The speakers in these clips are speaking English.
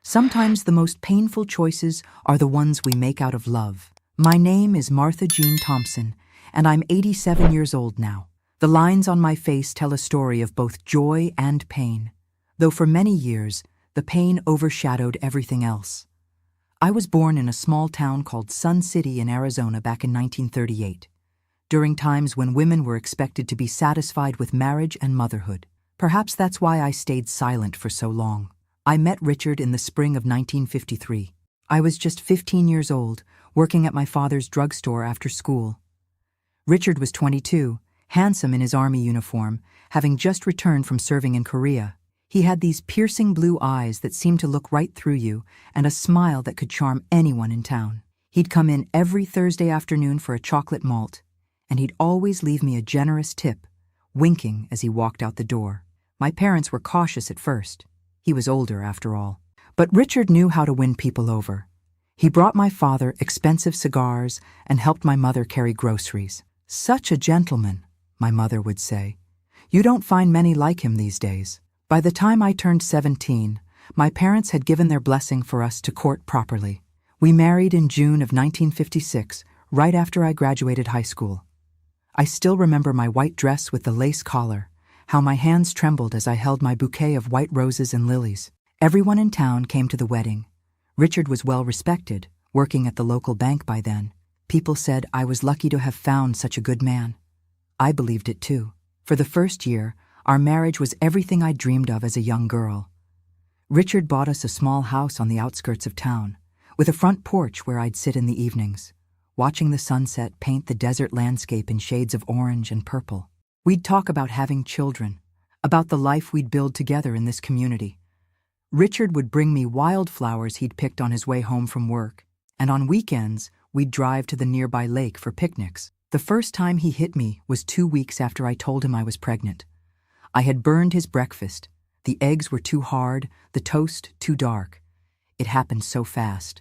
Sometimes the most painful choices are the ones we make out of love. My name is Martha Jean Thompson, and I'm 87 years old now. The lines on my face tell a story of both joy and pain, though for many years, the pain overshadowed everything else. I was born in a small town called Sun City in Arizona back in 1938, during times when women were expected to be satisfied with marriage and motherhood. Perhaps that's why I stayed silent for so long. I met Richard in the spring of 1953. I was just 15 years old, working at my father's drugstore after school. Richard was 22, handsome in his army uniform, having just returned from serving in Korea. He had these piercing blue eyes that seemed to look right through you, and a smile that could charm anyone in town. He'd come in every Thursday afternoon for a chocolate malt, and he'd always leave me a generous tip, winking as he walked out the door. My parents were cautious at first. He was older, after all. But Richard knew how to win people over. He brought my father expensive cigars and helped my mother carry groceries. "Such a gentleman," my mother would say. "You don't find many like him these days." By the time I turned 17, my parents had given their blessing for us to court properly. We married in June of 1956, right after I graduated high school. I still remember my white dress with the lace collar, how my hands trembled as I held my bouquet of white roses and lilies. Everyone in town came to the wedding. Richard was well respected, working at the local bank by then. People said I was lucky to have found such a good man. I believed it too. For the first year, our marriage was everything I dreamed of as a young girl. Richard bought us a small house on the outskirts of town, with a front porch where I'd sit in the evenings, watching the sunset paint the desert landscape in shades of orange and purple. We'd talk about having children, about the life we'd build together in this community. Richard would bring me wildflowers he'd picked on his way home from work, and on weekends, we'd drive to the nearby lake for picnics. The first time he hit me was 2 weeks after I told him I was pregnant. I had burned his breakfast. The eggs were too hard, the toast too dark. It happened so fast.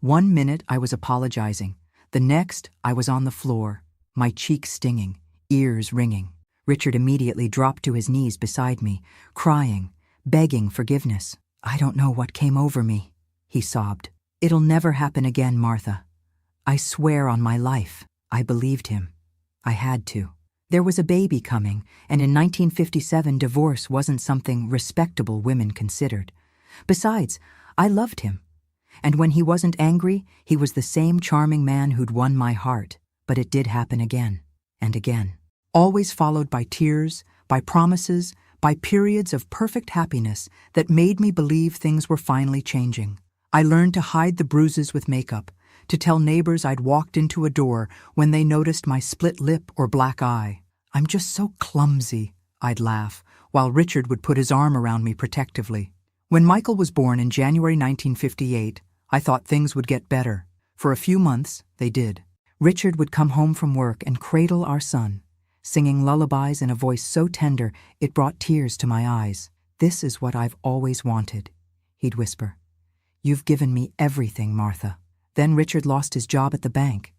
1 minute I was apologizing. The next, I was on the floor, my cheeks stinging, ears ringing. Richard immediately dropped to his knees beside me, crying, begging forgiveness. "I don't know what came over me," he sobbed. "It'll never happen again, Martha. I swear on my life." I believed him. I had to. There was a baby coming, and in 1957 divorce wasn't something respectable women considered. Besides, I loved him. And when he wasn't angry, he was the same charming man who'd won my heart. But it did happen again and again. Always followed by tears, by promises, by periods of perfect happiness that made me believe things were finally changing. I learned to hide the bruises with makeup, to tell neighbors I'd walked into a door when they noticed my split lip or black eye. "I'm just so clumsy," I'd laugh, while Richard would put his arm around me protectively. When Michael was born in January 1958, I thought things would get better. For a few months, they did. Richard would come home from work and cradle our son, singing lullabies in a voice so tender it brought tears to my eyes. "This is what I've always wanted," he'd whisper. "You've given me everything, Martha." Then Richard lost his job at the bank.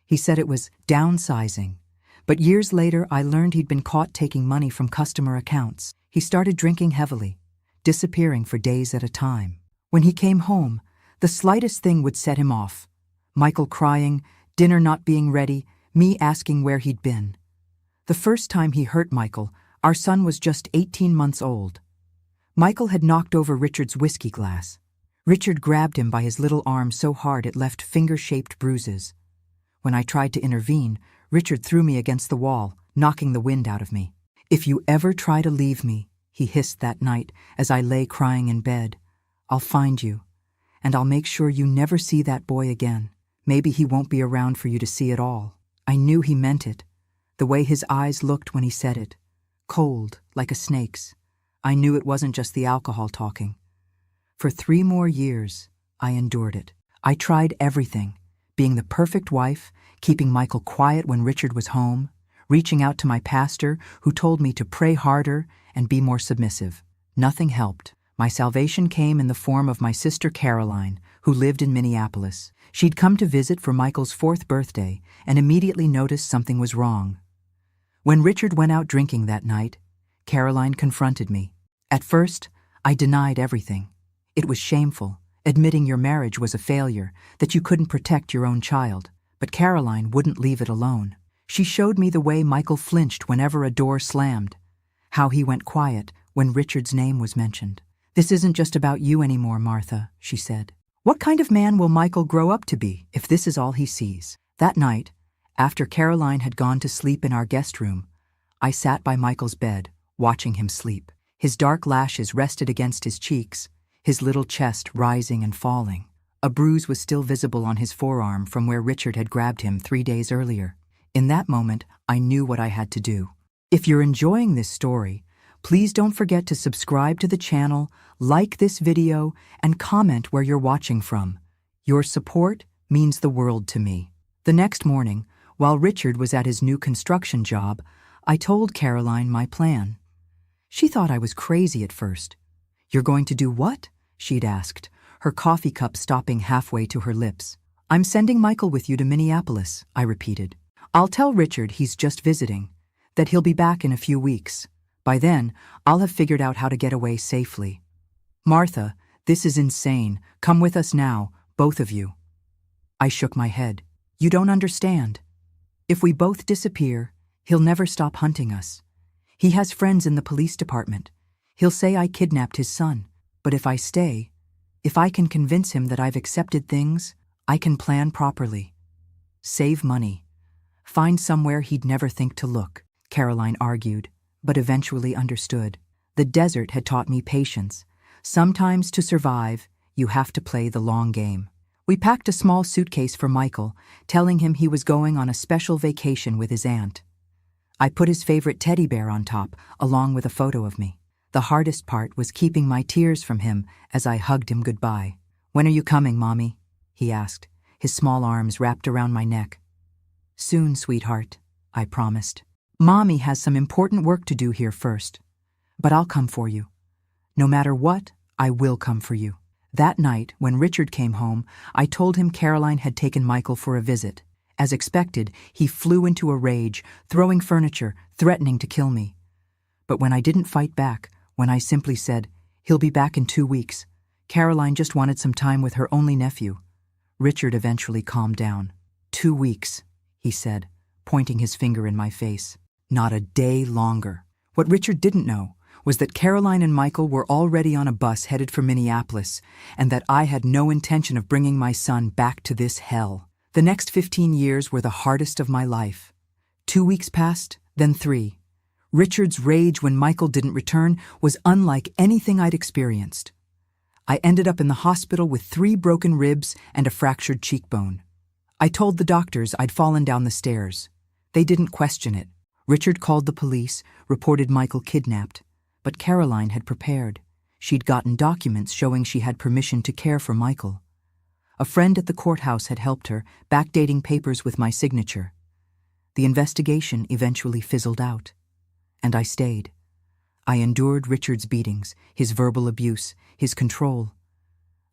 He said it was downsizing, but years later I learned he'd been caught taking money from customer accounts. He started drinking heavily, disappearing for days at a time. When he came home, the slightest thing would set him off. Michael crying, dinner not being ready, me asking where he'd been. The first time he hurt Michael, our son was just 18 months old. Michael had knocked over Richard's whiskey glass. Richard grabbed him by his little arm so hard it left finger-shaped bruises. When I tried to intervene, Richard threw me against the wall, knocking the wind out of me. "If you ever try to leave me," he hissed that night as I lay crying in bed, "I'll find you, and I'll make sure you never see that boy again. Maybe he won't be around for you to see at all." I knew he meant it, the way his eyes looked when he said it, cold, like a snake's. I knew it wasn't just the alcohol talking. For 3 more years, I endured it. I tried everything, being the perfect wife, keeping Michael quiet when Richard was home, reaching out to my pastor who told me to pray harder and be more submissive. Nothing helped. My salvation came in the form of my sister Caroline, who lived in Minneapolis. She'd come to visit for Michael's 4th birthday and immediately noticed something was wrong. When Richard went out drinking that night, Caroline confronted me. At first, I denied everything. It was shameful, admitting your marriage was a failure, that you couldn't protect your own child. But Caroline wouldn't leave it alone. She showed me the way Michael flinched whenever a door slammed, how he went quiet when Richard's name was mentioned. "This isn't just about you anymore, Martha," she said. "What kind of man will Michael grow up to be if this is all he sees?" That night, after Caroline had gone to sleep in our guest room, I sat by Michael's bed, watching him sleep. His dark lashes rested against his cheeks, his little chest rising and falling. A bruise was still visible on his forearm from where Richard had grabbed him 3 days earlier. In that moment, I knew what I had to do. If you're enjoying this story, please don't forget to subscribe to the channel, like this video, and comment where you're watching from. Your support means the world to me. The next morning, while Richard was at his new construction job, I told Caroline my plan. She thought I was crazy at first. "You're going to do what?" she'd asked, her coffee cup stopping halfway to her lips. "I'm sending Michael with you to Minneapolis," I repeated. "I'll tell Richard he's just visiting, that he'll be back in a few weeks. By then, I'll have figured out how to get away safely." "Martha, this is insane. Come with us now, both of you." I shook my head. "You don't understand. If we both disappear, he'll never stop hunting us. He has friends in the police department. He'll say I kidnapped his son. But if I stay, if I can convince him that I've accepted things, I can plan properly. Save money. Find somewhere he'd never think to look," Caroline argued, but eventually understood. The desert had taught me patience. Sometimes to survive, you have to play the long game. We packed a small suitcase for Michael, telling him he was going on a special vacation with his aunt. I put his favorite teddy bear on top, along with a photo of me. The hardest part was keeping my tears from him as I hugged him goodbye. "When are you coming, Mommy?" he asked, his small arms wrapped around my neck. "Soon, sweetheart," I promised. "Mommy has some important work to do here first. But I'll come for you. No matter what, I will come for you." That night, when Richard came home, I told him Caroline had taken Michael for a visit. As expected, he flew into a rage, throwing furniture, threatening to kill me. But when I didn't fight back, when I simply said, "He'll be back in 2 weeks. Caroline just wanted some time with her only nephew," Richard eventually calmed down. "2 weeks," he said, pointing his finger in my face. "Not a day longer." What Richard didn't know was that Caroline and Michael were already on a bus headed for Minneapolis, and that I had no intention of bringing my son back to this hell. The next 15 years were the hardest of my life. 2 weeks passed, then 3. Richard's rage when Michael didn't return was unlike anything I'd experienced. I ended up in the hospital with 3 broken ribs and a fractured cheekbone. I told the doctors I'd fallen down the stairs. They didn't question it. Richard called the police, reported Michael kidnapped. But Caroline had prepared. She'd gotten documents showing she had permission to care for Michael. A friend at the courthouse had helped her, backdating papers with my signature. The investigation eventually fizzled out. And I stayed. I endured Richard's beatings, his verbal abuse, his control.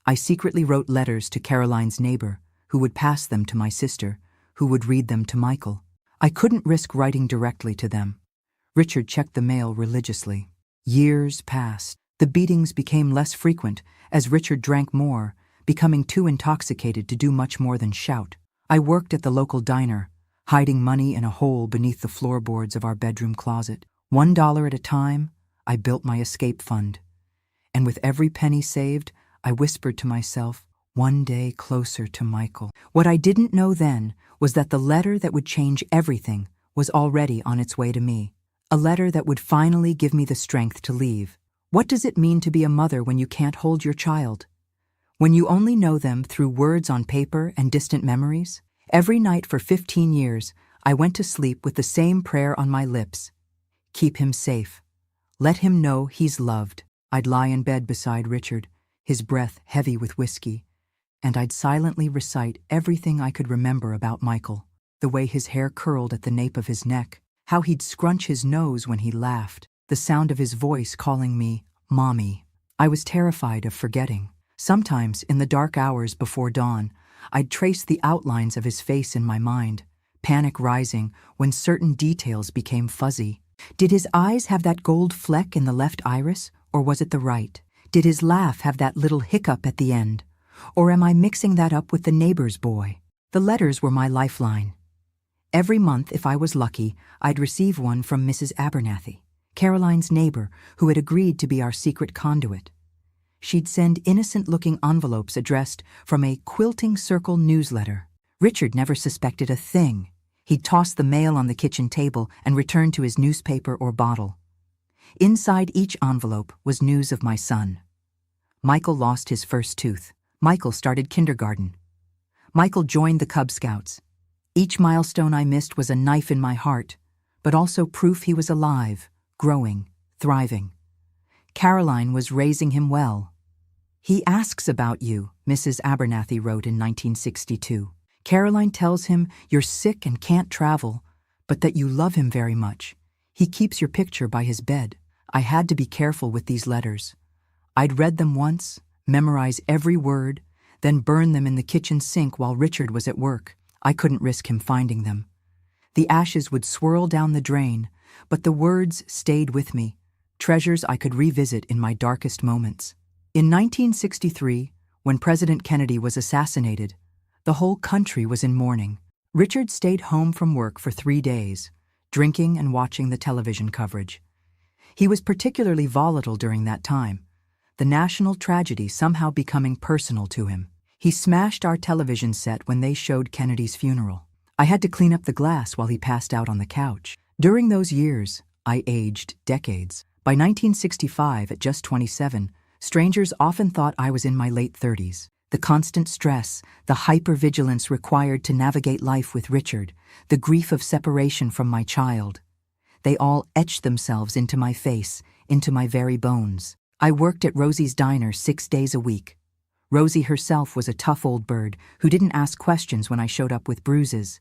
I secretly wrote letters to Caroline's neighbor, who would pass them to my sister, who would read them to Michael. I couldn't risk writing directly to them. Richard checked the mail religiously. Years passed. The beatings became less frequent as Richard drank more, becoming too intoxicated to do much more than shout. I worked at the local diner, hiding money in a hole beneath the floorboards of our bedroom closet. $1 at a time, I built my escape fund. And with every penny saved, I whispered to myself, one day closer to Michael. What I didn't know then was that the letter that would change everything was already on its way to me. A letter that would finally give me the strength to leave. What does it mean to be a mother when you can't hold your child? When you only know them through words on paper and distant memories? Every night for 15 years, I went to sleep with the same prayer on my lips. Keep him safe. Let him know he's loved. I'd lie in bed beside Richard, his breath heavy with whiskey, and I'd silently recite everything I could remember about Michael. The way his hair curled at the nape of his neck, how he'd scrunch his nose when he laughed, the sound of his voice calling me Mommy. I was terrified of forgetting. Sometimes, in the dark hours before dawn, I'd trace the outlines of his face in my mind, panic rising when certain details became fuzzy. Did his eyes have that gold fleck in the left iris, or was it the right? Did his laugh have that little hiccup at the end? Or am I mixing that up with the neighbor's boy? The letters were my lifeline. Every month, if I was lucky, I'd receive one from Mrs. Abernathy, Caroline's neighbor, who had agreed to be our secret conduit. She'd send innocent-looking envelopes addressed from a Quilting Circle newsletter. Richard never suspected a thing. He'd toss the mail on the kitchen table and return to his newspaper or bottle. Inside each envelope was news of my son. Michael lost his first tooth. Michael started kindergarten. Michael joined the Cub Scouts. Each milestone I missed was a knife in my heart, but also proof he was alive, growing, thriving. Caroline was raising him well. He asks about you, Mrs. Abernathy wrote in 1962. Caroline tells him you're sick and can't travel, but that you love him very much. He keeps your picture by his bed. I had to be careful with these letters. I'd read them once, memorize every word, then burn them in the kitchen sink while Richard was at work. I couldn't risk him finding them. The ashes would swirl down the drain, but the words stayed with me, treasures I could revisit in my darkest moments. In 1963, when President Kennedy was assassinated, the whole country was in mourning. Richard stayed home from work for 3 days, drinking and watching the television coverage. He was particularly volatile during that time, the national tragedy somehow becoming personal to him. He smashed our television set when they showed Kennedy's funeral. I had to clean up the glass while he passed out on the couch. During those years, I aged decades. By 1965, at just 27, strangers often thought I was in my late 30s. The constant stress, the hypervigilance required to navigate life with Richard, the grief of separation from my child. They all etched themselves into my face, into my very bones. I worked at Rosie's Diner 6 days a week. Rosie herself was a tough old bird who didn't ask questions when I showed up with bruises.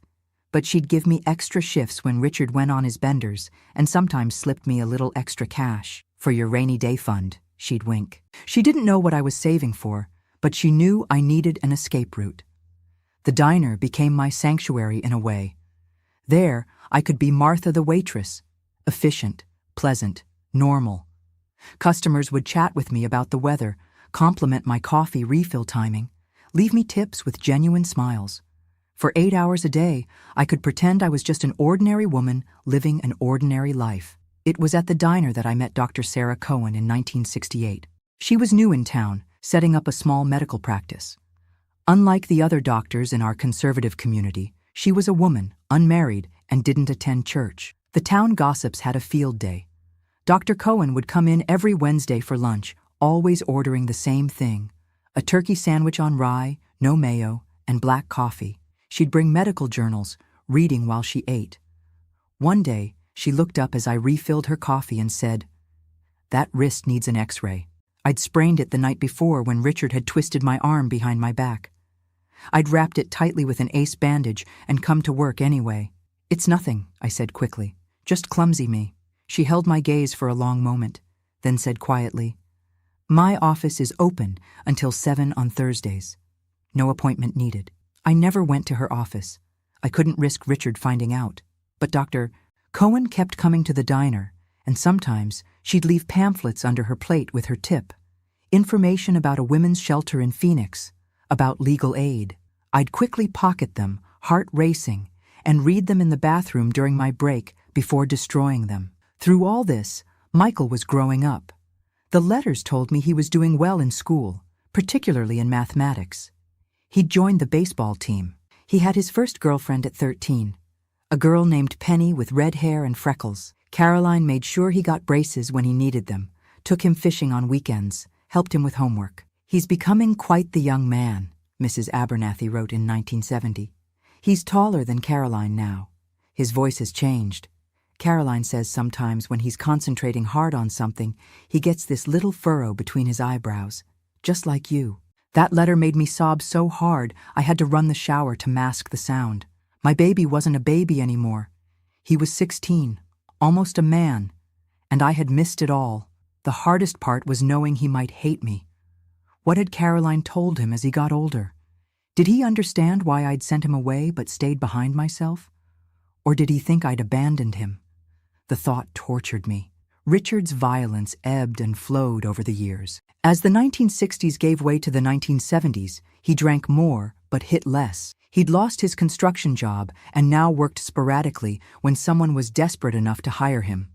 But she'd give me extra shifts when Richard went on his benders and sometimes slipped me a little extra cash. For your rainy day fund, she'd wink. She didn't know what I was saving for, but she knew I needed an escape route. The diner became my sanctuary in a way. There, I could be Martha the waitress, efficient, pleasant, normal. Customers would chat with me about the weather, compliment my coffee refill timing, leave me tips with genuine smiles. For 8 hours a day, I could pretend I was just an ordinary woman living an ordinary life. It was at the diner that I met Dr. Sarah Cohen in 1968. She was new in town, setting up a small medical practice. Unlike the other doctors in our conservative community, she was a woman, unmarried, and didn't attend church. The town gossips had a field day. Dr. Cohen would come in every Wednesday for lunch, always ordering the same thing: a turkey sandwich on rye, no mayo, and black coffee. She'd bring medical journals, reading while she ate. One day, she looked up as I refilled her coffee and said, "That wrist needs an X-ray." I'd sprained it the night before when Richard had twisted my arm behind my back. I'd wrapped it tightly with an ace bandage and come to work anyway. "It's nothing," I said quickly. "Just clumsy me." She held my gaze for a long moment, then said quietly, "My office is open until 7 on Thursdays. No appointment needed." I never went to her office. I couldn't risk Richard finding out. But Dr. Cohen kept coming to the diner, and sometimes she'd leave pamphlets under her plate with her tip. Information about a women's shelter in Phoenix, about legal aid. I'd quickly pocket them, heart racing, and read them in the bathroom during my break before destroying them. Through all this, Michael was growing up. The letters told me he was doing well in school, particularly in mathematics. He'd joined the baseball team. He had his first girlfriend at 13, a girl named Penny with red hair and freckles. Caroline made sure he got braces when he needed them, took him fishing on weekends, helped him with homework. "He's becoming quite the young man," Mrs. Abernathy wrote in 1970. "He's taller than Caroline now. His voice has changed. Caroline says sometimes when he's concentrating hard on something, he gets this little furrow between his eyebrows, just like you." That letter made me sob so hard I had to run the shower to mask the sound. My baby wasn't a baby anymore. He was 16, almost a man, and I had missed it all. The hardest part was knowing he might hate me. What had Caroline told him as he got older? Did he understand why I'd sent him away but stayed behind myself? Or did he think I'd abandoned him? The thought tortured me. Richard's violence ebbed and flowed over the years. As the 1960s gave way to the 1970s, he drank more but hit less. He'd lost his construction job and now worked sporadically when someone was desperate enough to hire him.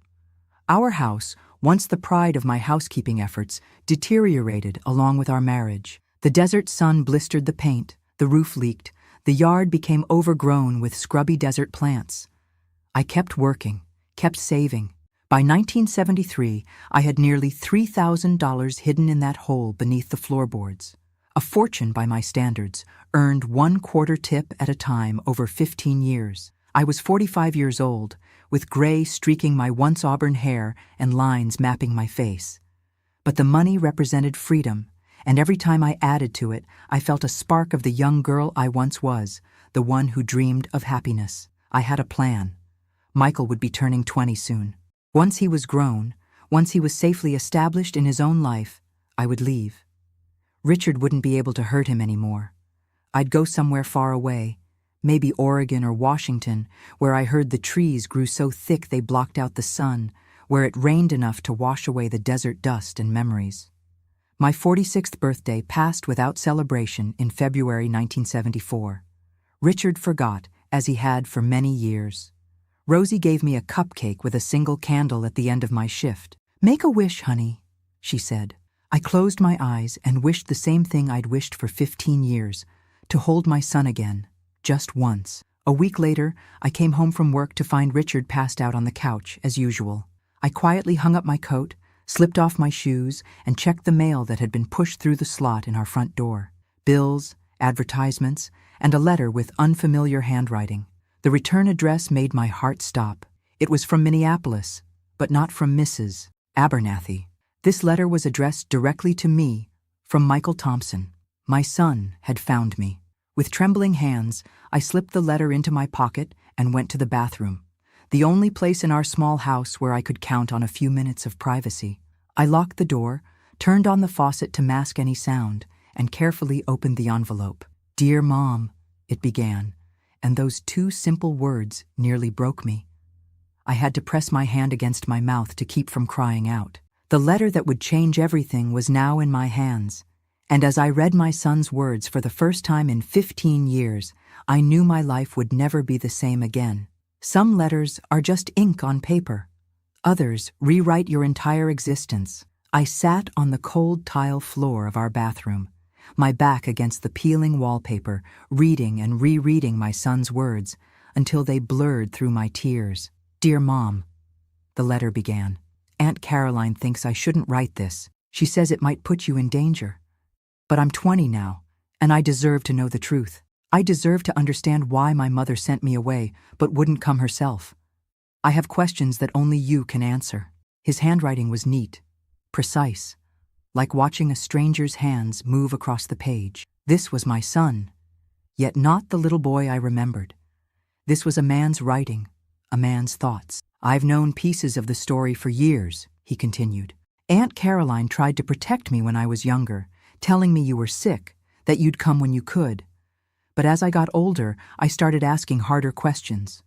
Our house, once the pride of my housekeeping efforts, deteriorated along with our marriage. The desert sun blistered the paint, the roof leaked, the yard became overgrown with scrubby desert plants. I kept working, kept saving. By 1973, I had nearly $3,000 hidden in that hole beneath the floorboards. A fortune by my standards, earned 1/4 tip at a time over 15 years. I was 45 years old, with gray streaking my once auburn hair and lines mapping my face. But the money represented freedom, and every time I added to it, I felt a spark of the young girl I once was, the one who dreamed of happiness. I had a plan. Michael would be turning 20 soon. Once he was grown, once he was safely established in his own life, I would leave. Richard wouldn't be able to hurt him anymore. I'd go somewhere far away, maybe Oregon or Washington, where I heard the trees grew so thick they blocked out the sun, where it rained enough to wash away the desert dust and memories. My 46th birthday passed without celebration in February 1974. Richard forgot, as he had for many years. Rosie gave me a cupcake with a single candle at the end of my shift. "Make a wish, honey," she said. I closed my eyes and wished the same thing I'd wished for 15 years, to hold my son again, just once. A week later, I came home from work to find Richard passed out on the couch, as usual. I quietly hung up my coat, slipped off my shoes, and checked the mail that had been pushed through the slot in our front door. Bills, advertisements, and a letter with unfamiliar handwriting. The return address made my heart stop. It was from Minneapolis, but not from Mrs. Abernathy. This letter was addressed directly to me, from Michael Thompson. My son had found me. With trembling hands, I slipped the letter into my pocket and went to the bathroom, the only place in our small house where I could count on a few minutes of privacy. I locked the door, turned on the faucet to mask any sound, and carefully opened the envelope. "Dear Mom," it began, and those two simple words nearly broke me. I had to press my hand against my mouth to keep from crying out. The letter that would change everything was now in my hands, and as I read my son's words for the first time in 15 years, I knew my life would never be the same again. Some letters are just ink on paper. Others rewrite your entire existence. I sat on the cold tile floor of our bathroom, my back against the peeling wallpaper, reading and rereading my son's words until they blurred through my tears. "Dear Mom," the letter began. "Aunt Caroline thinks I shouldn't write this. She says it might put you in danger. But I'm 20 now, and I deserve to know the truth. I deserve to understand why my mother sent me away but wouldn't come herself. I have questions that only you can answer." His handwriting was neat, precise, like watching a stranger's hands move across the page. This was my son, yet not the little boy I remembered. This was a man's writing, a man's thoughts. "I've known pieces of the story for years," he continued. "Aunt Caroline tried to protect me when I was younger, telling me you were sick, that you'd come when you could. But as I got older, I started asking harder questions.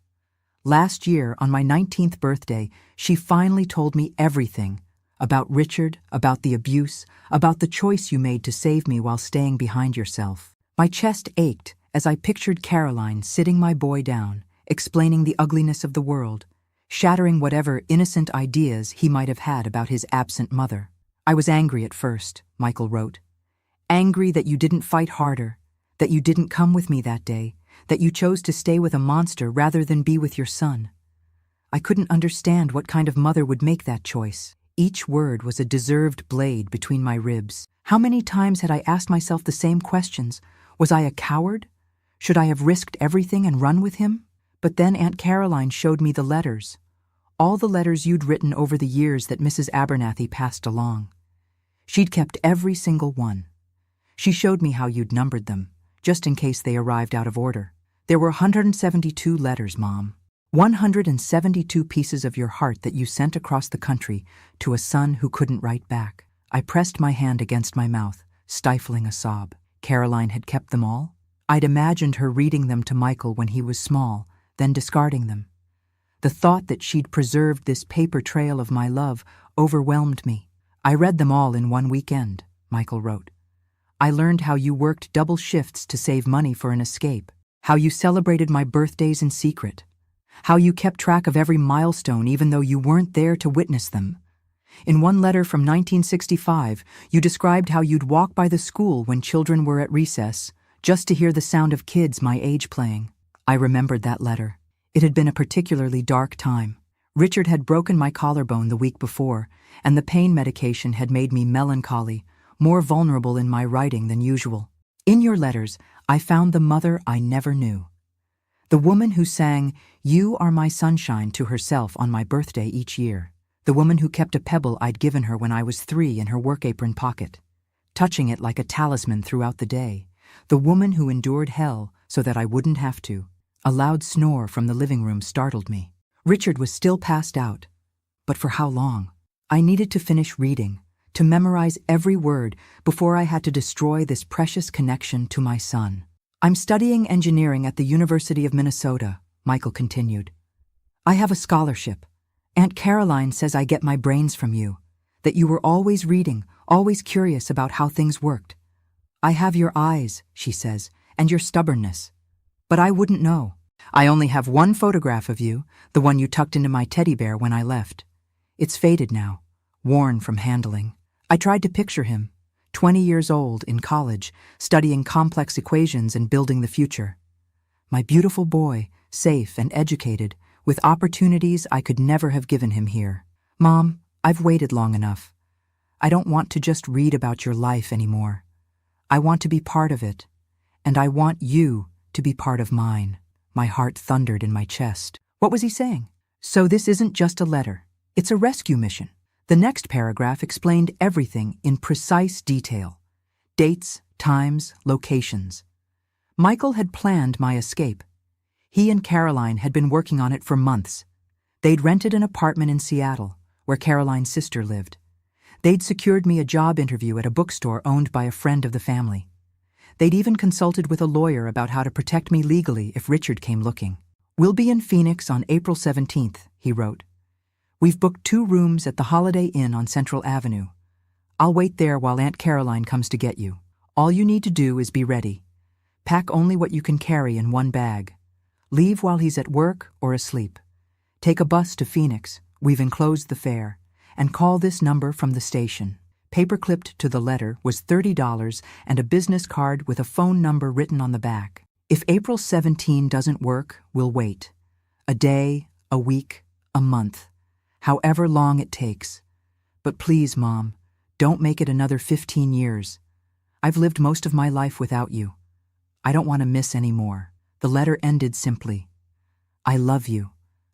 Last year, on my 19th birthday, she finally told me everything. About Richard, about the abuse, about the choice you made to save me while staying behind yourself." My chest ached as I pictured Caroline sitting my boy down, explaining the ugliness of the world, shattering whatever innocent ideas he might have had about his absent mother. "I was angry at first," Michael wrote. "Angry that you didn't fight harder, that you didn't come with me that day, that you chose to stay with a monster rather than be with your son. I couldn't understand what kind of mother would make that choice." Each word was a deserved blade between my ribs. How many times had I asked myself the same questions? Was I a coward? Should I have risked everything and run with him? But then Aunt Caroline showed me the letters. All the letters you'd written over the years that Mrs. Abernathy passed along. She'd kept every single one. She showed me how you'd numbered them, just in case they arrived out of order. There were 172 letters, Mom. 172 pieces of your heart that you sent across the country to a son who couldn't write back. I pressed my hand against my mouth, stifling a sob. Caroline had kept them all? I'd imagined her reading them to Michael when he was small, then discarding them. The thought that she'd preserved this paper trail of my love overwhelmed me. I read them all in one weekend, Michael wrote. I learned how you worked double shifts to save money for an escape, how you celebrated my birthdays in secret, how you kept track of every milestone even though you weren't there to witness them. In one letter from 1965, you described how you'd walk by the school when children were at recess, just to hear the sound of kids my age playing. I remembered that letter. It had been a particularly dark time. Richard had broken my collarbone the week before, and the pain medication had made me melancholy, more vulnerable in my writing than usual. In your letters, I found the mother I never knew. The woman who sang, "You Are My Sunshine" to herself on my birthday each year. The woman who kept a pebble I'd given her when I was 3 in her work apron pocket, touching it like a talisman throughout the day. The woman who endured hell so that I wouldn't have to. A loud snore from the living room startled me. Richard was still passed out. But for how long? I needed to finish reading, to memorize every word before I had to destroy this precious connection to my son. I'm studying engineering at the University of Minnesota, Michael continued. I have a scholarship. Aunt Caroline says I get my brains from you, that you were always reading, always curious about how things worked. I have your eyes, she says, and your stubbornness. But I wouldn't know. I only have one photograph of you, the one you tucked into my teddy bear when I left. It's faded now, worn from handling. I tried to picture him, 20 years old, in college, studying complex equations and building the future. My beautiful boy, safe and educated, with opportunities I could never have given him here. Mom, I've waited long enough. I don't want to just read about your life anymore. I want to be part of it, and I want you to be part of mine. My heart thundered in my chest. What was he saying? So this isn't just a letter. It's a rescue mission. The next paragraph explained everything in precise detail. Dates, times, locations. Michael had planned my escape. He and Caroline had been working on it for months. They'd rented an apartment in Seattle, where Caroline's sister lived. They'd secured me a job interview at a bookstore owned by a friend of the family. They'd even consulted with a lawyer about how to protect me legally if Richard came looking. We'll be in Phoenix on April 17th, he wrote. We've booked 2 rooms at the Holiday Inn on Central Avenue. I'll wait there while Aunt Caroline comes to get you. All you need to do is be ready. Pack only what you can carry in one bag. Leave while he's at work or asleep. Take a bus to Phoenix, we've enclosed the fare, and call this number from the station. Paper-clipped to the letter was $30 and a business card with a phone number written on the back. If April 17 doesn't work, we'll wait. A day, a week, a month. However long it takes. But please, Mom, don't make it another 15 years. I've lived most of my life without you. I don't want to miss any more. The letter ended simply. I love you.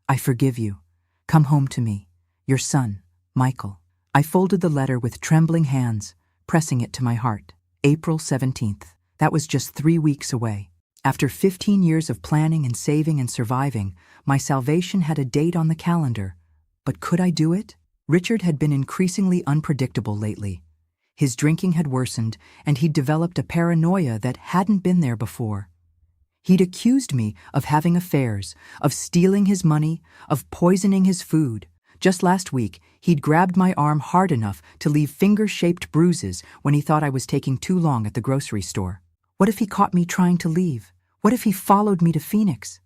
I forgive you. Come home to me. Your son, Michael. I folded the letter with trembling hands, pressing it to my heart. April 17th. That was just 3 weeks away. After 15 years of planning and saving and surviving, my salvation had a date on the calendar. But could I do it? Richard had been increasingly unpredictable lately. His drinking had worsened, and he'd developed a paranoia that hadn't been there before. He'd accused me of having affairs, of stealing his money, of poisoning his food. Just last week, he'd grabbed my arm hard enough to leave finger-shaped bruises when he thought I was taking too long at the grocery store. What if he caught me trying to leave? What if he followed me to Phoenix?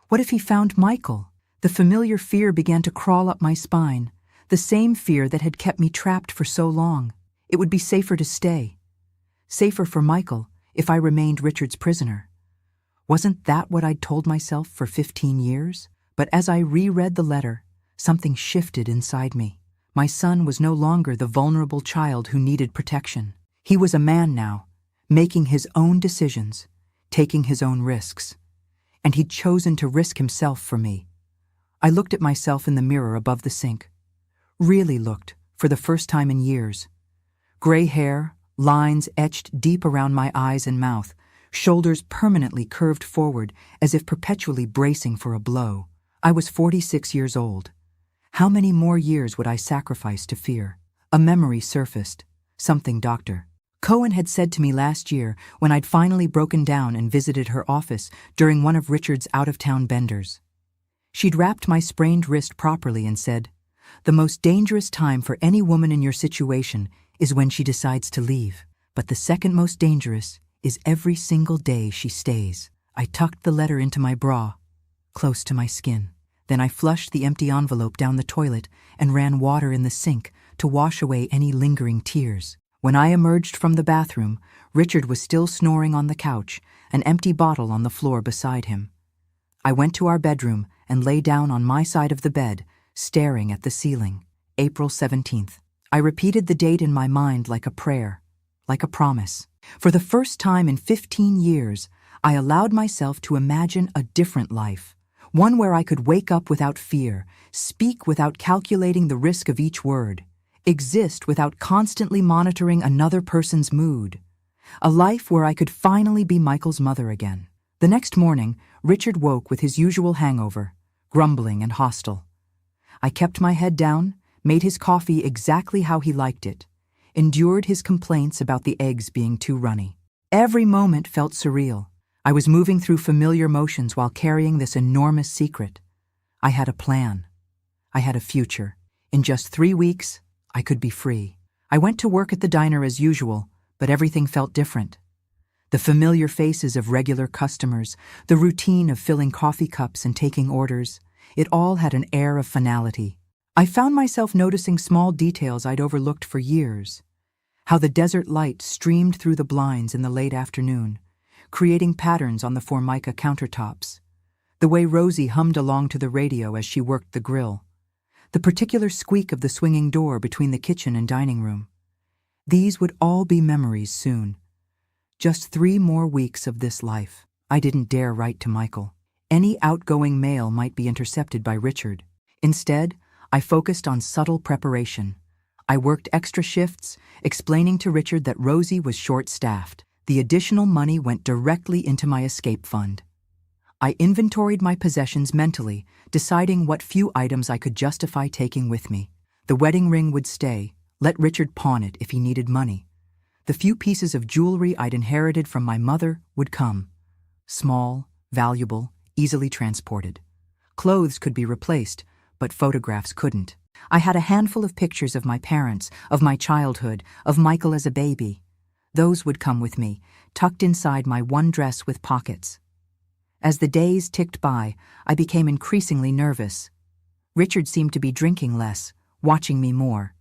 What if he found Michael? The familiar fear began to crawl up my spine, the same fear that had kept me trapped for so long. It would be safer to stay. Safer for Michael if I remained Richard's prisoner. Wasn't that what I'd told myself for 15 years? But as I reread the letter, something shifted inside me. My son was no longer the vulnerable child who needed protection. He was a man now, making his own decisions, taking his own risks. And he'd chosen to risk himself for me. I looked at myself in the mirror above the sink. Really looked, for the first time in years. Gray hair, lines etched deep around my eyes and mouth, shoulders permanently curved forward as if perpetually bracing for a blow. I was 46 years old. How many more years would I sacrifice to fear? A memory surfaced. Something Dr. Cohen had said to me last year when I'd finally broken down and visited her office during one of Richard's out-of-town benders. She'd wrapped my sprained wrist properly and said, "The most dangerous time for any woman in your situation is when she decides to leave. But the second most dangerous is every single day she stays." I tucked the letter into my bra, close to my skin. Then I flushed the empty envelope down the toilet and ran water in the sink to wash away any lingering tears. When I emerged from the bathroom, Richard was still snoring on the couch, an empty bottle on the floor beside him. I went to our bedroom and lay down on my side of the bed, staring at the ceiling. April 17th. I repeated the date in my mind like a prayer, like a promise. For the first time in 15 years, I allowed myself to imagine a different life, one where I could wake up without fear, speak without calculating the risk of each word, exist without constantly monitoring another person's mood. A life where I could finally be Michael's mother again. The next morning, Richard woke with his usual hangover, grumbling and hostile. I kept my head down, made his coffee exactly how he liked it, endured his complaints about the eggs being too runny. Every moment felt surreal. I was moving through familiar motions while carrying this enormous secret. I had a plan. I had a future. In just 3 weeks, I could be free. I went to work at the diner as usual, but everything felt different. The familiar faces of regular customers, the routine of filling coffee cups and taking orders, it all had an air of finality. I found myself noticing small details I'd overlooked for years. How the desert light streamed through the blinds in the late afternoon, creating patterns on the Formica countertops. The way Rosie hummed along to the radio as she worked the grill. The particular squeak of the swinging door between the kitchen and dining room. These would all be memories soon. Just 3 more weeks of this life. I didn't dare write to Michael. Any outgoing mail might be intercepted by Richard. Instead, I focused on subtle preparation. I worked extra shifts, explaining to Richard that Rosie was short-staffed. The additional money went directly into my escape fund. I inventoried my possessions mentally, deciding what few items I could justify taking with me. The wedding ring would stay. Let Richard pawn it if he needed money. The few pieces of jewelry I'd inherited from my mother would come. Small, valuable, easily transported. Clothes could be replaced, but photographs couldn't. I had a handful of pictures of my parents, of my childhood, of Michael as a baby. Those would come with me, tucked inside my one dress with pockets. As the days ticked by, I became increasingly nervous. Richard seemed to be drinking less, watching me more.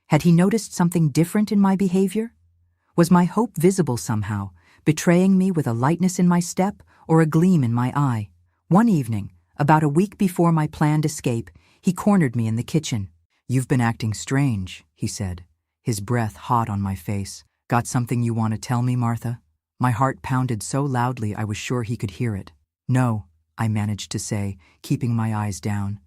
Had he noticed something different in my behavior? Was my hope visible somehow, betraying me with a lightness in my step or a gleam in my eye? One evening, about a week before my planned escape, he cornered me in the kitchen. "You've been acting strange," he said, his breath hot on my face. "Got something you want to tell me, Martha?" My heart pounded so loudly I was sure he could hear it. "No," I managed to say, keeping my eyes down.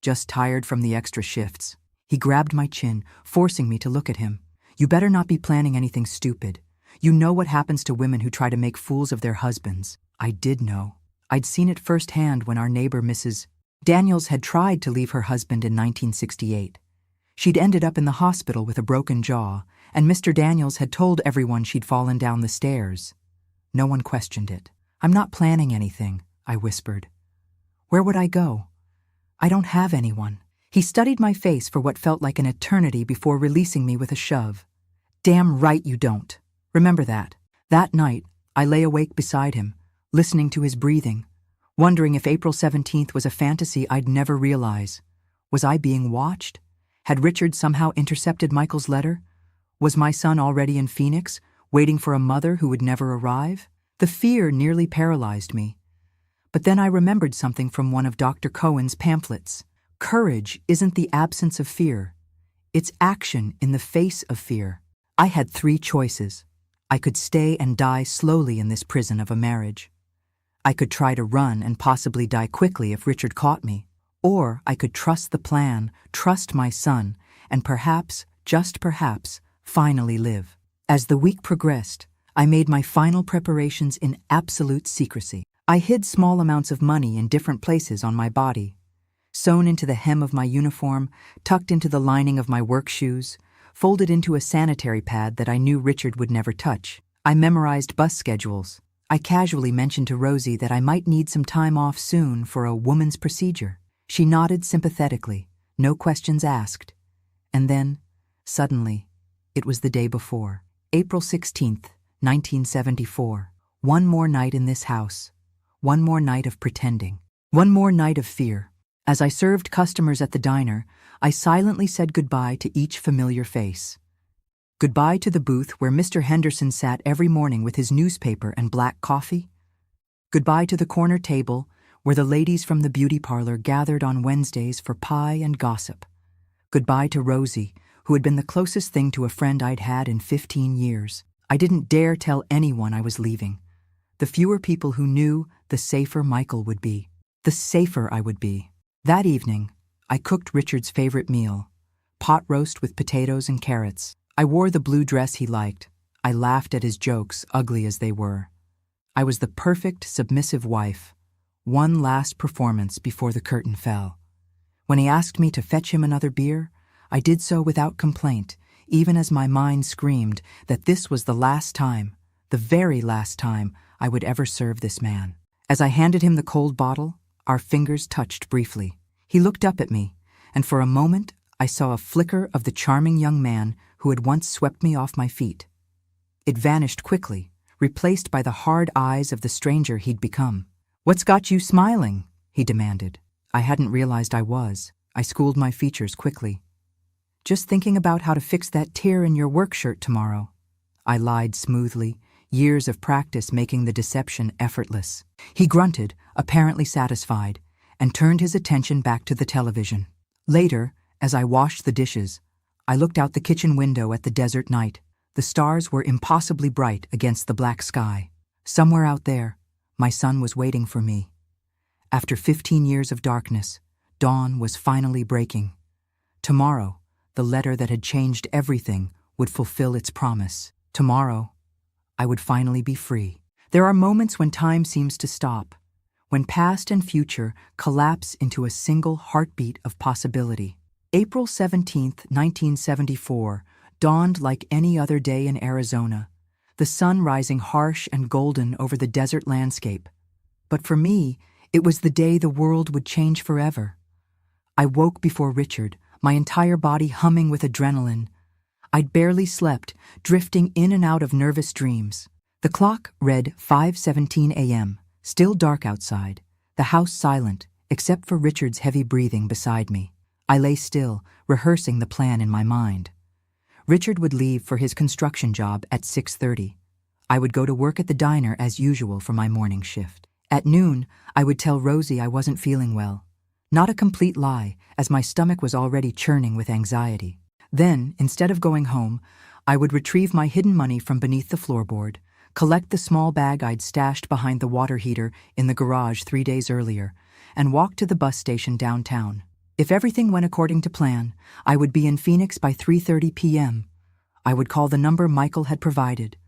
"Just tired from the extra shifts." He grabbed my chin, forcing me to look at him. "You better not be planning anything stupid. You know what happens to women who try to make fools of their husbands." I did know. I'd seen it firsthand when our neighbor Mrs. Daniels had tried to leave her husband in 1968. She'd ended up in the hospital with a broken jaw, and Mr. Daniels had told everyone she'd fallen down the stairs. No one questioned it. "I'm not planning anything," I whispered. "Where would I go? I don't have anyone." He studied my face for what felt like an eternity before releasing me with a shove. "Damn right you don't. Remember that." That night, I lay awake beside him, listening to his breathing, wondering if April 17th was a fantasy I'd never realize. Was I being watched? Had Richard somehow intercepted Michael's letter? Was my son already in Phoenix, waiting for a mother who would never arrive? The fear nearly paralyzed me. But then I remembered something from one of Dr. Cohen's pamphlets. Courage isn't the absence of fear. It's action in the face of fear. I had 3 choices. I could stay and die slowly in this prison of a marriage. I could try to run and possibly die quickly if Richard caught me. Or I could trust the plan, trust my son, and perhaps, just perhaps, finally live. As the week progressed, I made my final preparations in absolute secrecy. I hid small amounts of money in different places on my body. Sewn into the hem of my uniform, tucked into the lining of my work shoes, folded into a sanitary pad that I knew Richard would never touch. I memorized bus schedules. I casually mentioned to Rosie that I might need some time off soon for a woman's procedure. She nodded sympathetically, no questions asked. And then, suddenly, it was the day before, April 16th, 1974. One more night in this house. One more night of pretending. One more night of fear. As I served customers at the diner, I silently said goodbye to each familiar face. Goodbye to the booth where Mr. Henderson sat every morning with his newspaper and black coffee. Goodbye to the corner table where the ladies from the beauty parlor gathered on Wednesdays for pie and gossip. Goodbye to Rosie, who had been the closest thing to a friend I'd had in 15 years. I didn't dare tell anyone I was leaving. The fewer people who knew, the safer Michael would be. The safer I would be. That evening, I cooked Richard's favorite meal, pot roast with potatoes and carrots. I wore the blue dress he liked. I laughed at his jokes, ugly as they were. I was the perfect, submissive wife. One last performance before the curtain fell. When he asked me to fetch him another beer, I did so without complaint, even as my mind screamed that this was the last time, the very last time, I would ever serve this man. As I handed him the cold bottle, our fingers touched briefly. He looked up at me, and for a moment I saw a flicker of the charming young man who had once swept me off my feet. It vanished quickly, replaced by the hard eyes of the stranger he'd become. "What's got you smiling?" he demanded. I hadn't realized I was. I schooled my features quickly. "Just thinking about how to fix that tear in your work shirt tomorrow." I lied smoothly, years of practice making the deception effortless. He grunted, apparently satisfied, and turned his attention back to the television. Later, as I washed the dishes, I looked out the kitchen window at the desert night. The stars were impossibly bright against the black sky. Somewhere out there, my son was waiting for me. After 15 years of darkness, dawn was finally breaking. Tomorrow, the letter that had changed everything would fulfill its promise. Tomorrow, I would finally be free. There are moments when time seems to stop, when past and future collapse into a single heartbeat of possibility. April 17th, 1974, dawned like any other day in Arizona, the sun rising harsh and golden over the desert landscape. But for me, it was the day the world would change forever. I woke before Richard, my entire body humming with adrenaline. I'd barely slept, drifting in and out of nervous dreams. The clock read 5:17 a.m., still dark outside, the house silent, except for Richard's heavy breathing beside me. I lay still, rehearsing the plan in my mind. Richard would leave for his construction job at 6:30. I would go to work at the diner as usual for my morning shift. At noon, I would tell Rosie I wasn't feeling well. Not a complete lie, as my stomach was already churning with anxiety. Then, instead of going home, I would retrieve my hidden money from beneath the floorboard, collect the small bag I'd stashed behind the water heater in the garage 3 days earlier, and walk to the bus station downtown. If everything went according to plan, I would be in Phoenix by 3:30 p.m. I would call the number Michael had provided.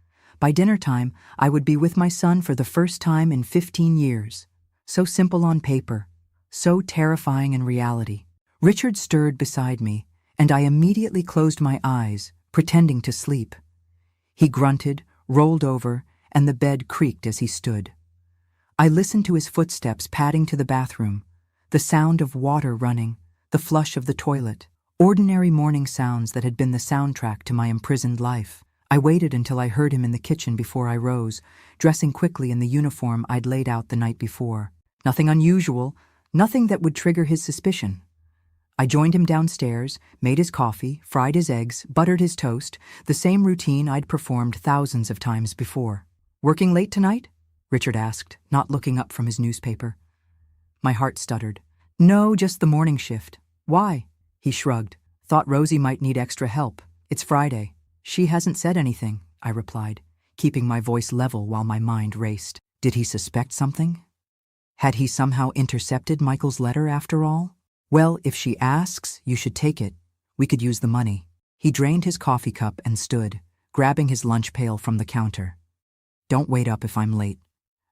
By dinner time, I would be with my son for the first time in 15 years. So simple on paper, so terrifying in reality. Richard stirred beside me, and I immediately closed my eyes, pretending to sleep. He grunted, rolled over, and the bed creaked as he stood. I listened to his footsteps padding to the bathroom, the sound of water running, the flush of the toilet, ordinary morning sounds that had been the soundtrack to my imprisoned life. I waited until I heard him in the kitchen before I rose, dressing quickly in the uniform I'd laid out the night before. Nothing unusual, nothing that would trigger his suspicion. I joined him downstairs, made his coffee, fried his eggs, buttered his toast, the same routine I'd performed thousands of times before. "Working late tonight?" Richard asked, not looking up from his newspaper. My heart stuttered. "No, just the morning shift." "Why?" He shrugged. "Thought Rosie might need extra help. It's Friday." "She hasn't said anything," I replied, keeping my voice level while my mind raced. Did he suspect something? Had he somehow intercepted Michael's letter after all? "Well, if she asks, you should take it. We could use the money." He drained his coffee cup and stood, grabbing his lunch pail from the counter. "Don't wait up if I'm late.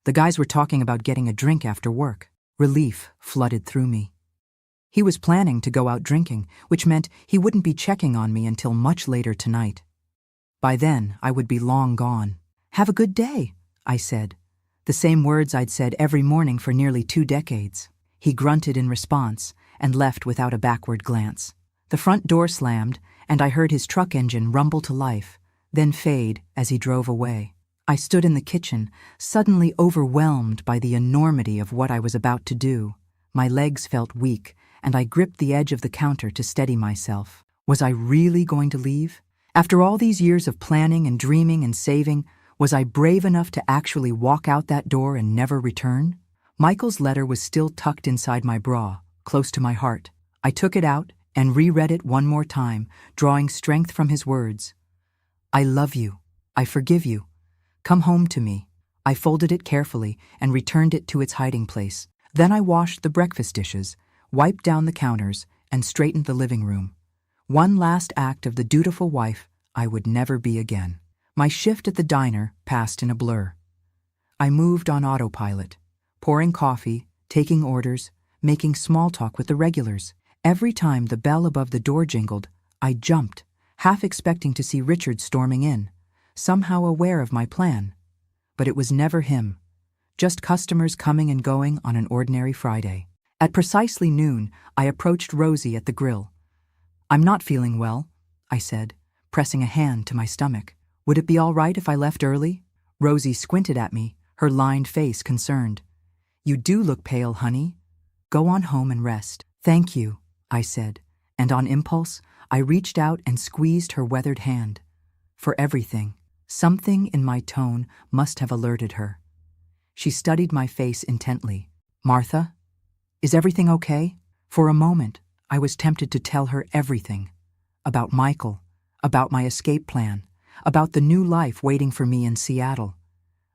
The guys were talking about getting a drink after work." Relief flooded through me. He was planning to go out drinking, which meant he wouldn't be checking on me until much later tonight. By then, I would be long gone. "Have a good day," I said, The same words I'd said every morning for nearly 2 decades. He grunted in response and left without a backward glance. The front door slammed, and I heard his truck engine rumble to life, then fade as he drove away. I stood in the kitchen, suddenly overwhelmed by the enormity of what I was about to do. My legs felt weak, and I gripped the edge of the counter to steady myself. Was I really going to leave? After all these years of planning and dreaming and saving, was I brave enough to actually walk out that door and never return? Michael's letter was still tucked inside my bra, close to my heart. I took it out and reread it one more time, drawing strength from his words. I love you. I forgive you. Come home to me. I folded it carefully and returned it to its hiding place. Then I washed the breakfast dishes, wiped down the counters, and straightened the living room. One last act of the dutiful wife I would never be again. My shift at the diner passed in a blur. I moved on autopilot, pouring coffee, taking orders, making small talk with the regulars. Every time the bell above the door jingled, I jumped, half expecting to see Richard storming in, somehow aware of my plan. But it was never him, just customers coming and going on an ordinary Friday. At precisely noon, I approached Rosie at the grill. I'm not feeling well, I said, pressing a hand to my stomach. Would it be all right if I left early? Rosie squinted at me, her lined face concerned. You do look pale, honey. Go on home and rest. Thank you, I said, and on impulse, I reached out and squeezed her weathered hand. For everything, something in my tone must have alerted her. She studied my face intently. Martha, is everything okay? For a moment, I was tempted to tell her everything. About Michael, about my escape plan, about the new life waiting for me in Seattle.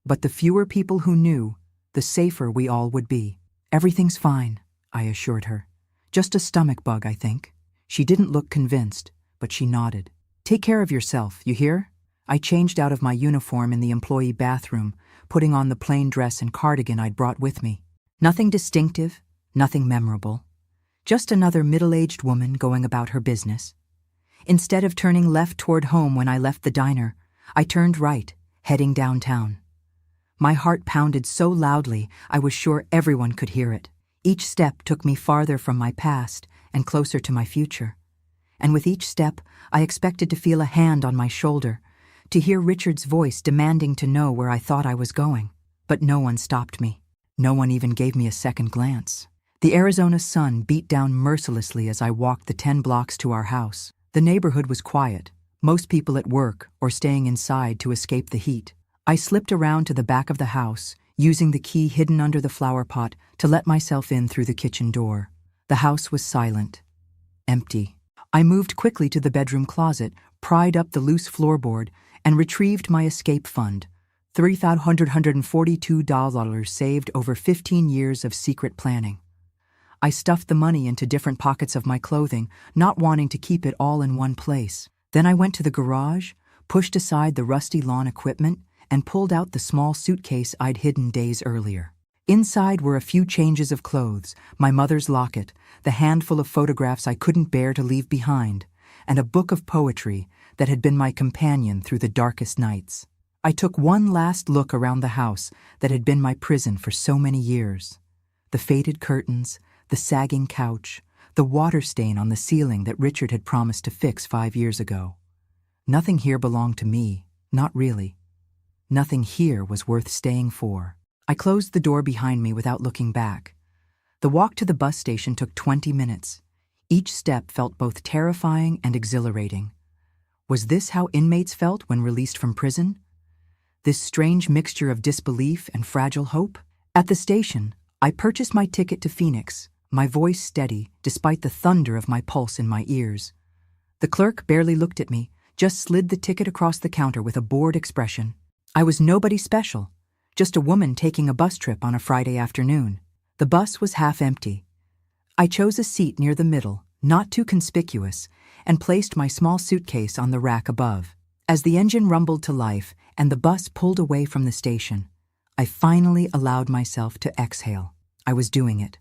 But the fewer people who knew, the safer we all would be. Everything's fine, I assured her. Just a stomach bug, I think. She didn't look convinced, but she nodded. Take care of yourself, you hear? I changed out of my uniform in the employee bathroom, putting on the plain dress and cardigan I'd brought with me. Nothing distinctive, nothing memorable. Just another middle-aged woman going about her business. Instead of turning left toward home when I left the diner, I turned right, heading downtown. My heart pounded so loudly I was sure everyone could hear it. Each step took me farther from my past and closer to my future. And with each step, I expected to feel a hand on my shoulder, to hear Richard's voice demanding to know where I thought I was going. But no one stopped me. No one even gave me a second glance. The Arizona sun beat down mercilessly as I walked the 10 blocks to our house. The neighborhood was quiet, most people at work or staying inside to escape the heat. I slipped around to the back of the house, using the key hidden under the flower pot to let myself in through the kitchen door. The house was silent, empty. I moved quickly to the bedroom closet, pried up the loose floorboard, and retrieved my escape fund, $342 saved over 15 years of secret planning. I stuffed the money into different pockets of my clothing, not wanting to keep it all in one place. Then I went to the garage, pushed aside the rusty lawn equipment, and pulled out the small suitcase I'd hidden days earlier. Inside were a few changes of clothes, my mother's locket, the handful of photographs I couldn't bear to leave behind, and a book of poetry that had been my companion through the darkest nights. I took one last look around the house that had been my prison for so many years. The faded curtains, the sagging couch, the water stain on the ceiling that Richard had promised to fix 5 years ago. Nothing here belonged to me, not really. Nothing here was worth staying for. I closed the door behind me without looking back. The walk to the bus station took 20 minutes. Each step felt both terrifying and exhilarating. Was this how inmates felt when released from prison? This strange mixture of disbelief and fragile hope? At the station, I purchased my ticket to Phoenix, my voice steady despite the thunder of my pulse in my ears. The clerk barely looked at me, just slid the ticket across the counter with a bored expression. I was nobody special, just a woman taking a bus trip on a Friday afternoon. The bus was half empty. I chose a seat near the middle, not too conspicuous, and placed my small suitcase on the rack above. As the engine rumbled to life and the bus pulled away from the station, I finally allowed myself to exhale. I was doing it.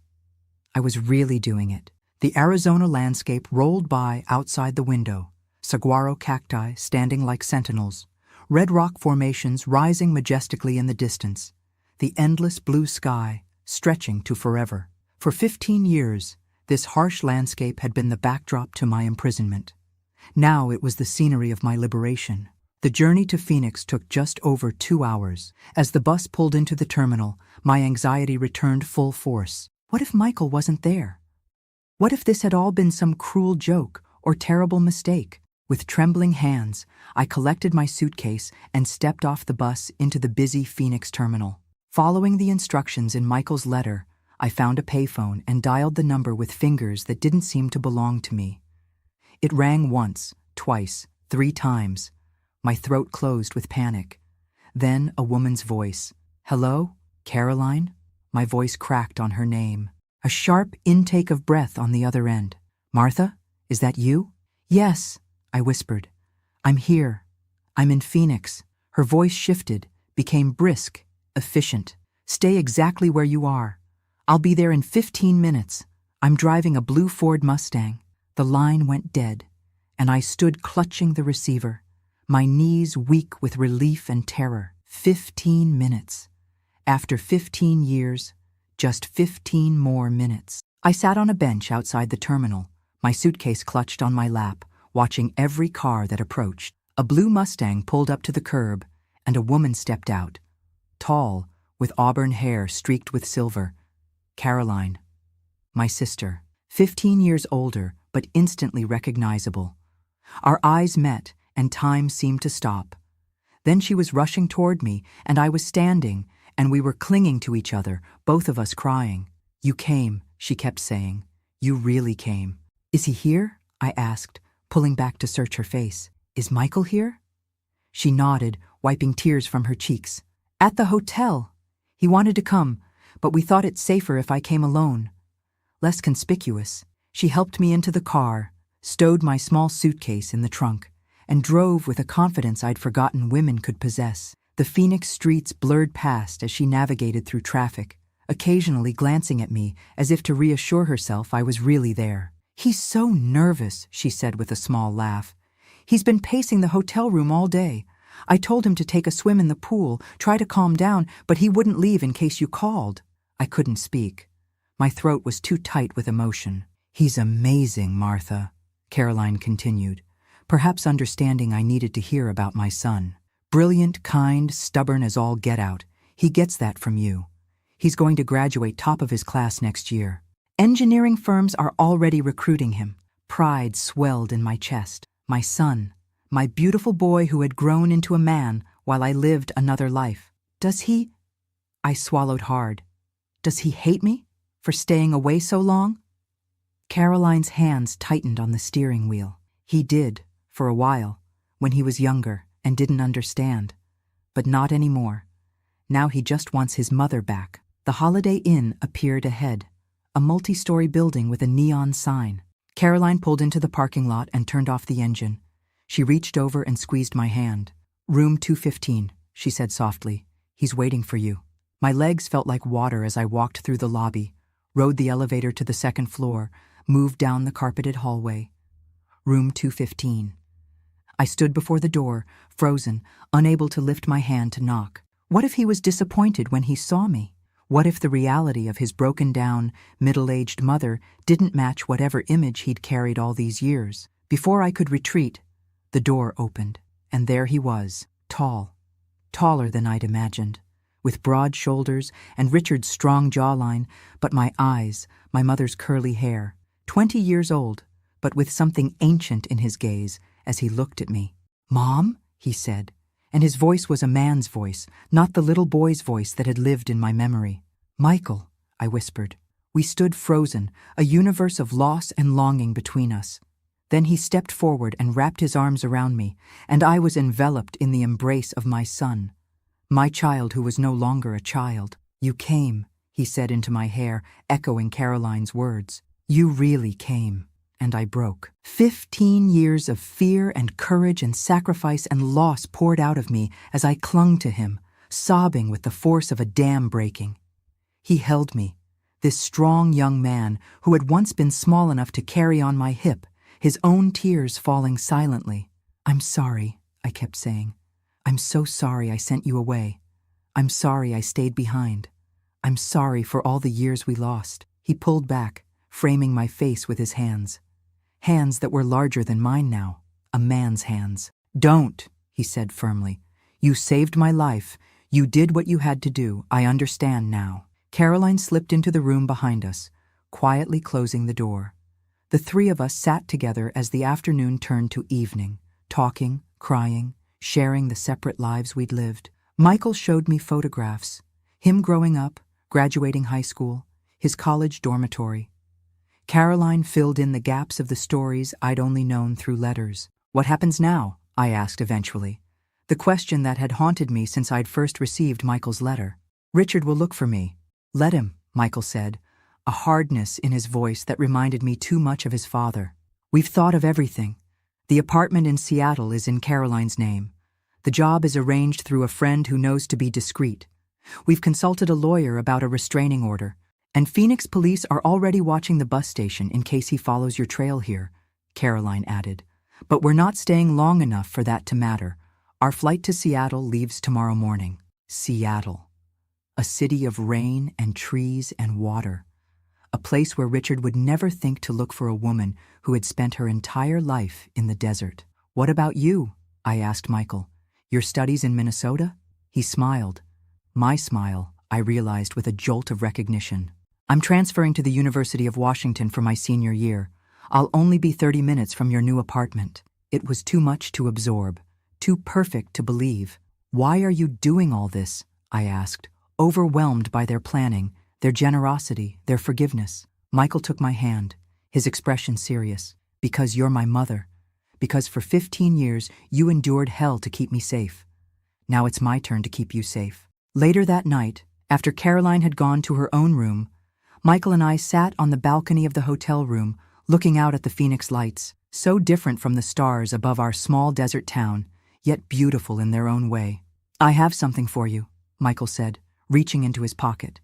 I was really doing it. The Arizona landscape rolled by outside the window, saguaro cacti standing like sentinels, red rock formations rising majestically in the distance, the endless blue sky, stretching to forever. For 15 years, this harsh landscape had been the backdrop to my imprisonment. Now it was the scenery of my liberation. The journey to Phoenix took just over 2 hours. As the bus pulled into the terminal, my anxiety returned full force. What if Michael wasn't there? What if this had all been some cruel joke or terrible mistake? With trembling hands, I collected my suitcase and stepped off the bus into the busy Phoenix terminal. Following the instructions in Michael's letter, I found a payphone and dialed the number with fingers that didn't seem to belong to me. It rang once, twice, 3 times. My throat closed with panic. Then a woman's voice. "Hello, Caroline?" My voice cracked on her name. A sharp intake of breath on the other end. "Martha, is that you?" "Yes," I whispered. "I'm here. I'm in Phoenix." Her voice shifted, became brisk, efficient. "Stay exactly where you are. I'll be there in 15 minutes. I'm driving a blue Ford Mustang." The line went dead, and I stood clutching the receiver, my knees weak with relief and terror. 15 minutes. After 15 years, just 15 more minutes. I sat on a bench outside the terminal, my suitcase clutched on my lap, watching every car that approached. A blue Mustang pulled up to the curb, and a woman stepped out, tall, with auburn hair streaked with silver. Caroline, my sister, 15 years older, but instantly recognizable. Our eyes met, and time seemed to stop. Then she was rushing toward me, and I was standing, and we were clinging to each other, both of us crying. "You came," she kept saying. "You really came." "Is he here?" I asked, pulling back to search her face. "Is Michael here?" She nodded, wiping tears from her cheeks. "At the hotel. He wanted to come, but we thought it safer if I came alone. Less conspicuous." She helped me into the car, stowed my small suitcase in the trunk, and drove with a confidence I'd forgotten women could possess. The Phoenix streets blurred past as she navigated through traffic, occasionally glancing at me as if to reassure herself I was really there. "He's so nervous," she said with a small laugh. "He's been pacing the hotel room all day. I told him to take a swim in the pool, try to calm down, but he wouldn't leave in case you called." I couldn't speak. My throat was too tight with emotion. "He's amazing, Martha," Caroline continued, perhaps understanding I needed to hear about my son. "Brilliant, kind, stubborn as all get out. He gets that from you. He's going to graduate top of his class next year. Engineering firms are already recruiting him." Pride swelled in my chest. My son, my beautiful boy who had grown into a man while I lived another life. "Does he—" I swallowed hard. "Does he hate me for staying away so long?" Caroline's hands tightened on the steering wheel. "He did, for a while, when he was younger and didn't understand. But not anymore. Now he just wants his mother back." The Holiday Inn appeared ahead, a multi-story building with a neon sign. Caroline pulled into the parking lot and turned off the engine. She reached over and squeezed my hand. "Room 215, she said softly. "He's waiting for you." My legs felt like water as I walked through the lobby, rode the elevator to the second floor, moved down the carpeted hallway. Room 215. I stood before the door, frozen, unable to lift my hand to knock. What if he was disappointed when he saw me? What if the reality of his broken-down, middle-aged mother didn't match whatever image he'd carried all these years? Before I could retreat, the door opened, and there he was, tall, taller than I'd imagined, with broad shoulders and Richard's strong jawline, but my eyes, my mother's curly hair. 20 years old, but with something ancient in his gaze as he looked at me. "Mom?" he said, and his voice was a man's voice, not the little boy's voice that had lived in my memory. "Michael," I whispered. We stood frozen, a universe of loss and longing between us. Then he stepped forward and wrapped his arms around me, and I was enveloped in the embrace of my son, my child who was no longer a child. "You came," he said into my hair, echoing Caroline's words. "You really came." And I broke. 15 years of fear and courage and sacrifice and loss poured out of me as I clung to him, sobbing with the force of a dam breaking. He held me, this strong young man who had once been small enough to carry on my hip, his own tears falling silently. "I'm sorry," I kept saying. "I'm so sorry I sent you away. I'm sorry I stayed behind. I'm sorry for all the years we lost. He pulled back, framing my face with his hands. Hands that were larger than mine now. A man's hands. Don't, he said firmly. You saved my life. You did what you had to do. I understand now. Caroline slipped into the room behind us, quietly closing the door. The three of us sat together as the afternoon turned to evening, talking, crying, sharing the separate lives we'd lived. Michael showed me photographs. Him growing up, graduating high school, his college dormitory. Caroline filled in the gaps of the stories I'd only known through letters. What happens now? I asked eventually. The question that had haunted me since I'd first received Michael's letter. Richard will look for me. Let him, Michael said, a hardness in his voice that reminded me too much of his father. We've thought of everything. The apartment in Seattle is in Caroline's name. The job is arranged through a friend who knows to be discreet. We've consulted a lawyer about a restraining order, and Phoenix police are already watching the bus station in case he follows your trail here, Caroline added. But we're not staying long enough for that to matter. Our flight to Seattle leaves tomorrow morning. Seattle. A city of rain and trees and water. A place where Richard would never think to look for a woman who had spent her entire life in the desert. What about you? I asked Michael. Your studies in Minnesota? He smiled. My smile, I realized with a jolt of recognition. I'm transferring to the University of Washington for my senior year. I'll only be 30 minutes from your new apartment. It was too much to absorb, too perfect to believe. Why are you doing all this? I asked, overwhelmed by their planning, their generosity, their forgiveness. Michael took my hand, his expression serious. Because you're my mother. Because for 15 years you endured hell to keep me safe. Now it's my turn to keep you safe. Later that night, after Caroline had gone to her own room, Michael and I sat on the balcony of the hotel room, looking out at the Phoenix lights, so different from the stars above our small desert town, yet beautiful in their own way. I have something for you, Michael said, reaching into his pocket.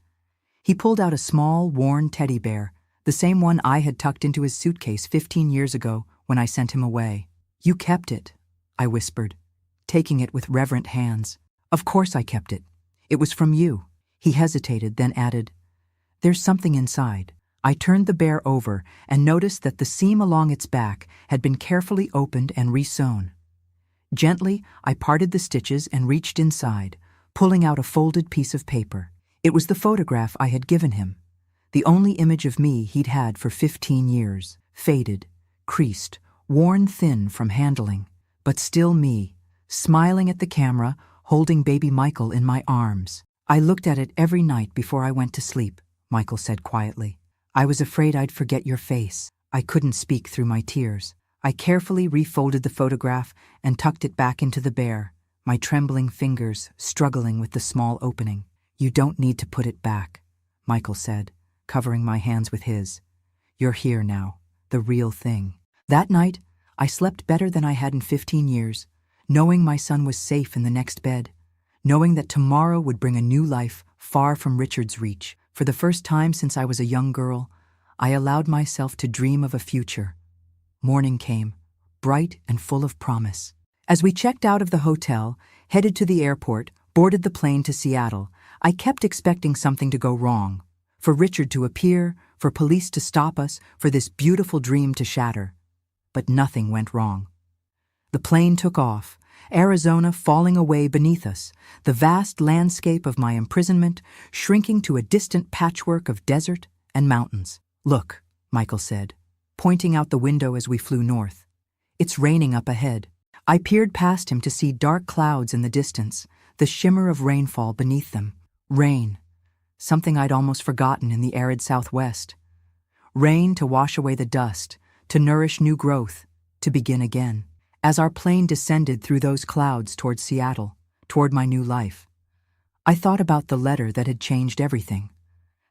He pulled out a small, worn teddy bear, the same one I had tucked into his suitcase 15 years ago when I sent him away. You kept it, I whispered, taking it with reverent hands. Of course I kept it. It was from you. He hesitated, then added, There's something inside. I turned the bear over and noticed that the seam along its back had been carefully opened and re-sewn. Gently, I parted the stitches and reached inside, pulling out a folded piece of paper. It was the photograph I had given him, the only image of me he'd had for 15 years, faded, creased, worn thin from handling, but still me, smiling at the camera, holding baby Michael in my arms. I looked at it every night before I went to sleep, Michael said quietly. I was afraid I'd forget your face. I couldn't speak through my tears. I carefully refolded the photograph and tucked it back into the bear, my trembling fingers struggling with the small opening. You don't need to put it back, Michael said, covering my hands with his. You're here now, the real thing. That night, I slept better than I had in 15 years, knowing my son was safe in the next bed, knowing that tomorrow would bring a new life far from Richard's reach. For the first time since I was a young girl, I allowed myself to dream of a future. Morning came, bright and full of promise. As we checked out of the hotel, headed to the airport, boarded the plane to Seattle, I kept expecting something to go wrong. For Richard to appear, for police to stop us, for this beautiful dream to shatter. But nothing went wrong. The plane took off, Arizona falling away beneath us, the vast landscape of my imprisonment shrinking to a distant patchwork of desert and mountains. Look, Michael said, pointing out the window as we flew north. It's raining up ahead. I peered past him to see dark clouds in the distance, the shimmer of rainfall beneath them. Rain, something I'd almost forgotten in the arid Southwest. Rain to wash away the dust, to nourish new growth, to begin again. As our plane descended through those clouds toward Seattle, toward my new life, I thought about the letter that had changed everything,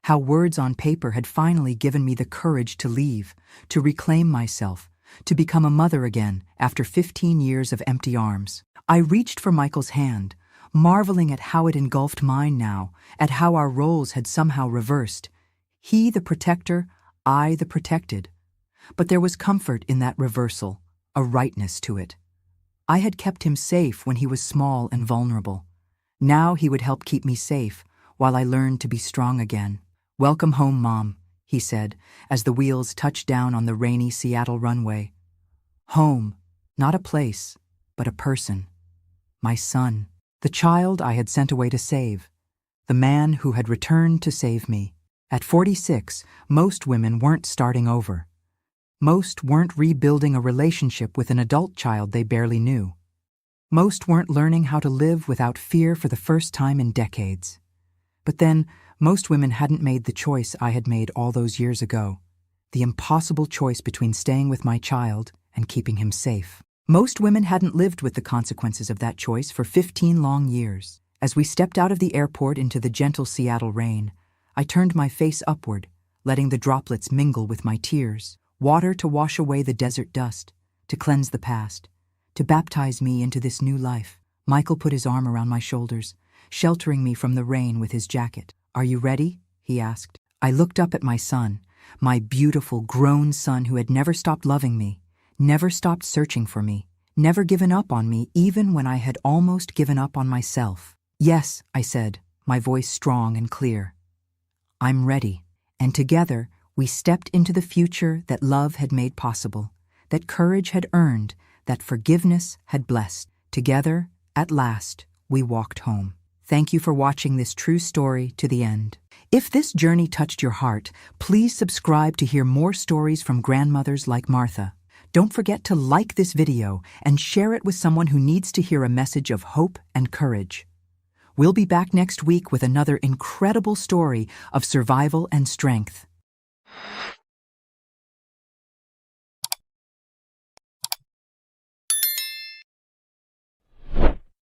how words on paper had finally given me the courage to leave, to reclaim myself, to become a mother again after 15 years of empty arms. I reached for Michael's hand, marveling at how it engulfed mine now, at how our roles had somehow reversed. He the protector, I the protected. But there was comfort in that reversal, a rightness to it. I had kept him safe when he was small and vulnerable. Now he would help keep me safe while I learned to be strong again. "Welcome home, Mom," he said as the wheels touched down on the rainy Seattle runway. Home, not a place, but a person. My son, the child I had sent away to save, the man who had returned to save me. At 46, most women weren't starting over. Most weren't rebuilding a relationship with an adult child they barely knew. Most weren't learning how to live without fear for the first time in decades. But then, most women hadn't made the choice I had made all those years ago, the impossible choice between staying with my child and keeping him safe. Most women hadn't lived with the consequences of that choice for 15 long years. As we stepped out of the airport into the gentle Seattle rain, I turned my face upward, letting the droplets mingle with my tears, water to wash away the desert dust, to cleanse the past, to baptize me into this new life. Michael put his arm around my shoulders, sheltering me from the rain with his jacket. "Are you ready?" he asked. I looked up at my son, my beautiful, grown son who had never stopped loving me, never stopped searching for me, never given up on me even when I had almost given up on myself. "Yes," I said, my voice strong and clear. "I'm ready." And together, we stepped into the future that love had made possible, that courage had earned, that forgiveness had blessed. Together, at last, we walked home. Thank you for watching this true story to the end. If this journey touched your heart, please subscribe to hear more stories from grandmothers like Martha. Don't forget to like this video and share it with someone who needs to hear a message of hope and courage. We'll be back next week with another incredible story of survival and strength.